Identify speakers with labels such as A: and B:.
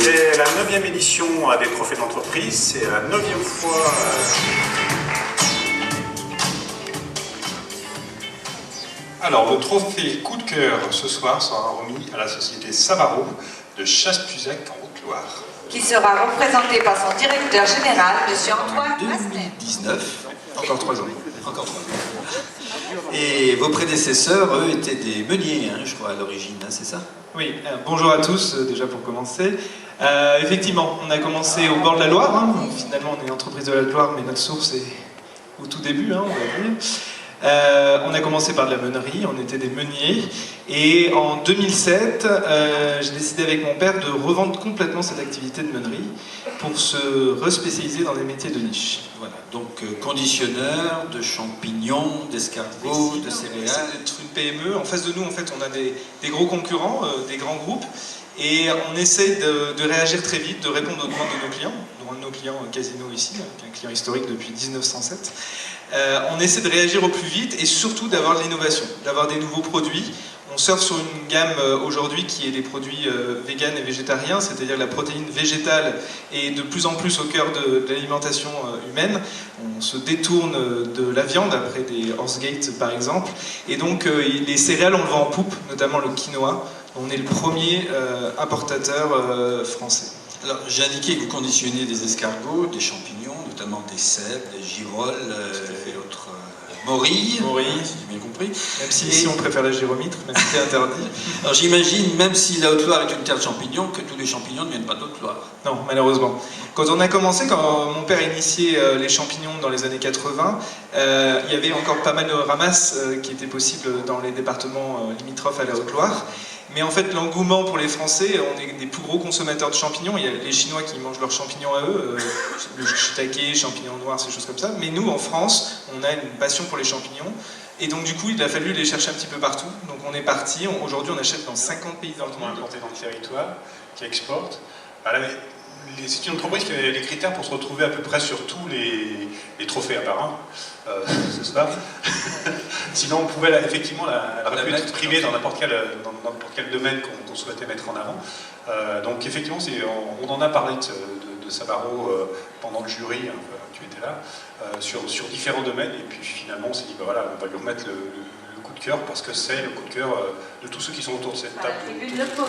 A: C'est la 9e édition des Trophées d'entreprise, c'est la 9e fois. Alors, le trophée coup de cœur ce soir sera remis à la société Savaro de Chasse-Puzac en Haute-Loire.
B: Qui sera représenté par son directeur général, M. Antoine Masner.
C: 2019.
A: Encore 3 ans.
C: Encore 3 ans. Et vos prédécesseurs, eux, étaient des meuniers, hein, je crois, à l'origine, hein, c'est ça?
D: Oui, bonjour à tous, déjà pour commencer. Effectivement, on a commencé au bord de la Loire, hein. Finalement on est une entreprise de la Loire, mais notre source est au tout début, hein, on va dire. On a commencé par de la meunerie, on était des meuniers, et en 2007, j'ai décidé avec mon père de revendre complètement cette activité de meunerie pour se respécialiser dans des métiers de niche.
C: Voilà, donc conditionneur de champignons, d'escargots, de céréales.
D: C'est une PME. En face de nous, en fait, on a des gros concurrents, des grands groupes, et on essaye de réagir très vite, de répondre aux demandes de nos clients, dont un de nos clients, Casino ici, qui est un client historique depuis 1907. On essaie de réagir au plus vite et surtout d'avoir de l'innovation, d'avoir des nouveaux produits. On surfe sur une gamme aujourd'hui qui est des produits véganes et végétariens, c'est-à-dire la protéine végétale est de plus en plus au cœur de l'alimentation humaine. On se détourne de la viande après des Horsegate par exemple. Et donc les céréales, on le vend en poupe, notamment le quinoa. On est le premier importateur français.
C: Alors, j'ai indiqué que vous conditionnez des escargots, des champignons, notamment des cèpes, des girolles, et autres morilles, si j'ai bien compris.
D: Même si ici on préfère la gyromitre, même si c'est interdit.
C: Alors j'imagine, même si la Haute-Loire est une terre de champignons, que tous les champignons ne viennent pas de Haute-Loire.
D: Non, malheureusement. Quand on a commencé, quand mon père a initié les champignons dans les années 80, il y avait encore pas mal de ramasses qui étaient possibles dans les départements limitrophes à la Haute-Loire. Mais en fait, l'engouement pour les Français, on est des plus gros consommateurs de champignons. Il y a les Chinois qui mangent leurs champignons à eux, le shiitake, champignons noirs, ces choses comme ça. Mais nous, en France, on a une passion pour les champignons. Et donc, du coup, il a fallu les chercher un petit peu partout. Donc, on est parti. Aujourd'hui, on achète dans 50 pays dans le monde.
A: Implanté dans le territoire, qui exporte. C'est une entreprise qui a les critères pour se retrouver à peu près sur tous les trophées à part un, c'est ça. Sinon, on pouvait effectivement la primer dans n'importe quel domaine qu'on souhaitait mettre en avant. Donc effectivement, on en a parlé de Savaro pendant le jury, hein, tu étais là, sur différents domaines, et puis finalement on s'est dit, voilà, on va lui remettre le coup de cœur, parce que c'est le coup de cœur de tous ceux qui sont autour de cette table.
B: Tribune Le Pôle.